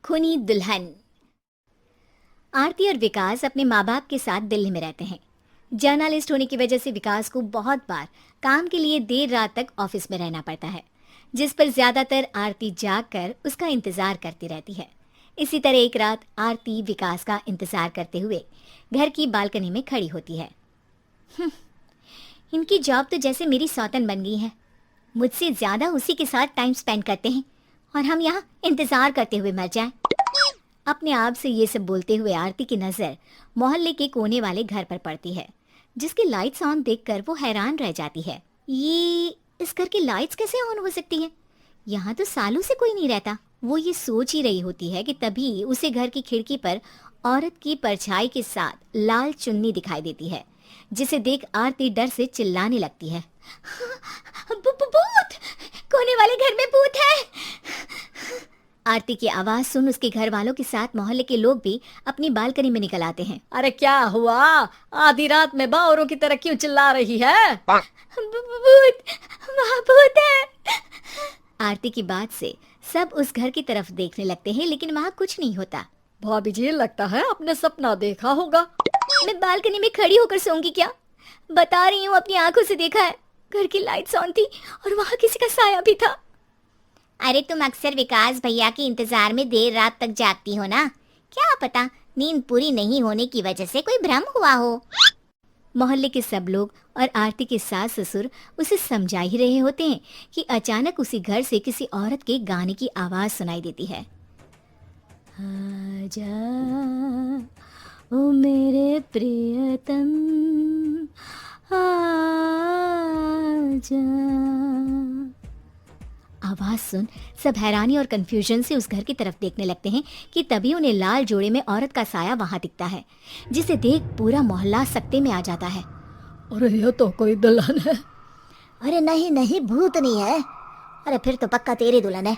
खूनी दुल्हन। आरती और विकास अपने माँ बाप के साथ दिल्ली में रहते हैं। जर्नलिस्ट होने की वजह से विकास को बहुत बार काम के लिए देर रात तक ऑफिस में रहना पड़ता है, जिस पर ज्यादातर आरती जाग कर उसका इंतजार करती रहती है। इसी तरह एक रात आरती विकास का इंतजार करते हुए घर की बालकनी में खड़ी होती है। इनकी जॉब तो जैसे मेरी सौतन बन गई है। मुझसे ज्यादा उसी के साथ टाइम स्पेंड करते हैं और हम यहाँ इंतजार करते हुए मर जाएं। अपने आप से ये सब बोलते हुए आरती की नजर मोहल्ले के कोने वाले घर पर पड़ती है, जिसकी लाइट्स ऑन देखकर वो हैरान रह जाती है। ये इस घर की लाइट्स कैसे ऑन हो सकती हैं? यहाँ तो सालों से कोई नहीं रहता। वो ये सोच ही रही होती है कि तभी उसे घर की खिड़की पर औरत की परछाई के साथ लाल चुन्नी दिखाई देती है, जिसे देख आरती डर से चिल्लाने लगती है। भूत! कोने वाले घर में भूत है! आरती की आवाज सुन उसके घर वालों के साथ मोहल्ले के लोग भी अपनी बालकनी में निकल आते हैं। अरे क्या हुआ? आधी रात में बावरों की तरह क्यों चिल्ला रही है? भूत! वहाँ भूत है! आरती की बात से सब उस घर की तरफ देखने लगते हैं, लेकिन वहाँ कुछ नहीं होता। भाभी जी, लगता है आपने सपना देखा होगा। मैं बालकनी में खड़ी होकर सोऊंगी क्या? बता रही हूँ, अपनी आंखों से देखा है। घर की लाइट्स ऑन थी और वहाँ किसी का साया भी था। अरे तुम अक्सर विकास भैया के इंतजार में देर रात तक जागती हो ना, क्या पता नींद पूरी नहीं होने की वजह से कोई भ्रम हुआ हो। मोहल्ले के सब लोग और आरती के सास ससुर उसे समझा ही रहे होते हैं कि अचानक उसी घर से किसी औरत के गाने की आवाज सुनाई देती है। आजा ओ मेरे प्रियतम आजा। आवाज सुन सब हैरानी और कंफ्यूजन से उस घर की तरफ देखने लगते हैं कि तभी उन्हें लाल जोड़े में औरत का साया वहां दिखता है, जिसे देख पूरा मोहल्ला सकते में आ जाता है। अरे ये तो कोई दुल्हन है। अरे नहीं नहीं, भूत नहीं है। अरे फिर तो पक्का तेरी दुल्हन है।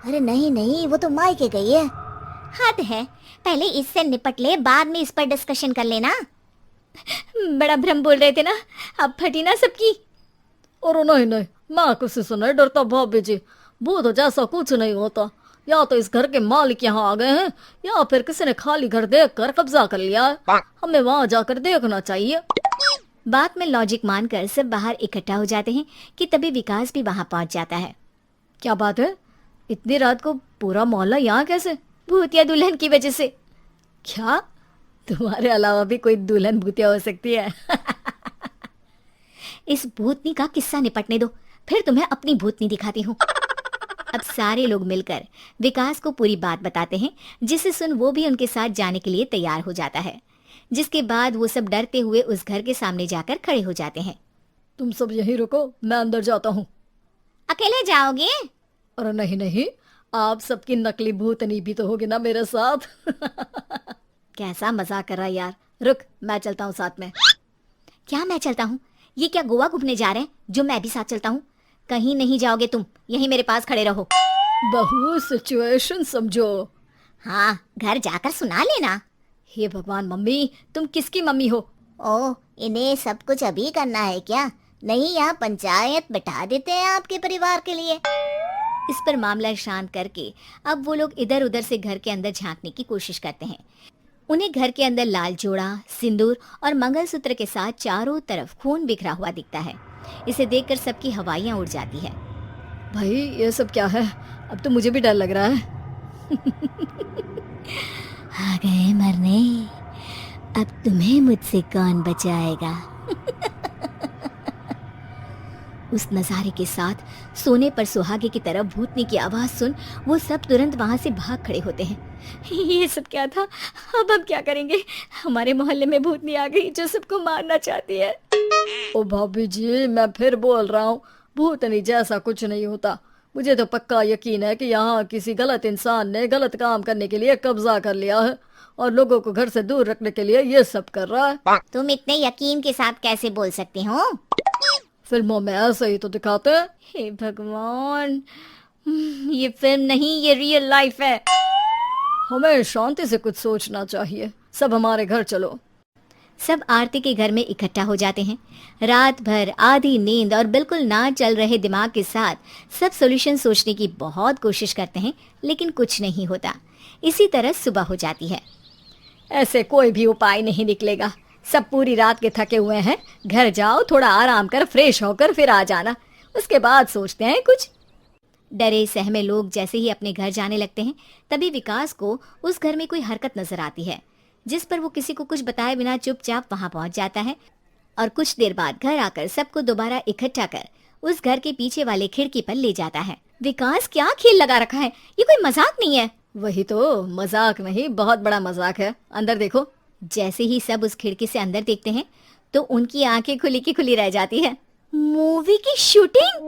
अरे नहीं नहीं, वो तो मायके गई है। हद है, पहले इससे निपट ले, बाद में इस पर डिस्कशन कर लेना। बड़ा भ्रम बोल रहे थे ना, अब फटी ना सबकी। और नहीं नहीं, मैं किसी से नहीं डरता भाभी जी। भूत जैसा कुछ नहीं होता। या तो इस घर के मालिक यहाँ आ गए हैं, या फिर किसी ने खाली घर देख कर कब्जा कर लिया है। हमें वहाँ जाकर देखना चाहिए। बात में लॉजिक मानकर सब बाहर इकट्ठा हो जाते हैं कि तभी विकास भी वहाँ पहुँच जाता है। क्या बात है? इतनी रात को पूरा मोहल्ला यहाँ कैसे? भूतिया दुल्हन की वजह से। क्या तुम्हारे अलावा भी कोई दुल्हन भूतिया हो सकती है? इस भूतनी का किस्सा निपटने दो, फिर तुम्हें अपनी भूतनी दिखाती हूँ। अब सारे लोग मिलकर विकास को पूरी बात बताते हैं, जिसे सुन वो भी उनके साथ जाने के लिए तैयार हो जाता है। जिसके बाद वो सब डरते हुए उस घर के सामने जाकर खड़े हो जाते हैं। तुम सब यहीं रुको, मैं अंदर जाता हूँ। अकेले जाओगे? अरे नहीं नहीं, आप सबकी नकली भूतनी भी तो होगी ना मेरे साथ। कैसा मजाक कर रहा है यार। रुक, मैं चलता हूँ साथ में। क्या मैं चलता हूँ? ये क्या गोवा घूमने जा रहे हैं जो मैं भी साथ चलता हूँ? कहीं नहीं जाओगे तुम, यहीं मेरे पास खड़े रहो। बहू, सिचुएशन समझो। हाँ, घर जाकर सुना लेना। हे भगवान, मम्मी तुम किसकी मम्मी हो? ओ, इन्हें सब कुछ अभी करना है क्या? नहीं, यहाँ पंचायत बैठा देते हैं आपके परिवार के लिए। इस पर मामला शांत करके अब वो लोग इधर उधर से घर के अंदर झांकने की कोशिश करते हैं। उन्हें घर के अंदर लाल जोड़ा, सिंदूर और मंगलसूत्र के साथ चारों तरफ खून बिखरा हुआ दिखता है। इसे देखकर सबकी हवाइयां उड़ जाती है। भाई ये सब क्या है? अब तो मुझे भी डर लग रहा है। आ गए मरने, अब तुम्हें मुझसे कौन बचाएगा? उस नजारे के साथ सोने पर सुहागे की तरह भूतनी की आवाज सुन वो सब तुरंत वहां से भाग खड़े होते हैं। ये सब क्या था? अब हम क्या करेंगे? हमारे मोहल्ले में भूतनी आ गई जो सबको मारना चाहती है। ओ भाभी जी, मैं फिर बोल रहा हूँ, भूतनी जैसा कुछ नहीं होता। मुझे तो पक्का यकीन है कि यहाँ किसी गलत इंसान ने गलत काम करने के लिए कब्जा कर लिया है और लोगों को घर से दूर रखने के लिए ये सब कर रहा है। तुम इतने यकीन के साथ कैसे बोल सकते हो? फिल्मों में ऐसे ही तो दिखाते हैं। हे भगवान, ये फिल्म नहीं, ये रियल लाइफ है। हमें शांति से कुछ सोचना चाहिए। सब हमारे घर चलो। सब आरती के घर में इकट्ठा हो जाते हैं। रात भर आधी नींद और बिल्कुल ना चल रहे दिमाग के साथ सब सॉल्यूशन सोचने की बहुत कोशिश करते हैं, लेकिन कुछ नहीं होता। इसी तरह सुबह हो जाती है। ऐसे कोई भी उपाय नहीं निकलेगा। सब पूरी रात के थके हुए हैं, घर जाओ, थोड़ा आराम कर, फ्रेश होकर फिर आ जाना, उसके बाद सोचते हैं कुछ। डरे सहमे लोग जैसे ही अपने घर जाने लगते हैं, तभी विकास को उस घर में कोई हरकत नजर आती है, जिस पर वो किसी को कुछ बताए बिना चुपचाप वहां पहुंच जाता है और कुछ देर बाद घर आकर सबको दोबारा इकट्ठा कर उस घर के पीछे वाले खिड़की पर ले जाता है। विकास क्या खेल लगा रखा है, ये कोई मजाक नहीं है। वही तो, मजाक नहीं, बहुत बड़ा मजाक है। अंदर देखो। जैसे ही सब उस खिड़की से अंदर देखते हैं तो उनकी आंखें खुली की खुली रह जाती है। मूवी की शूटिंग!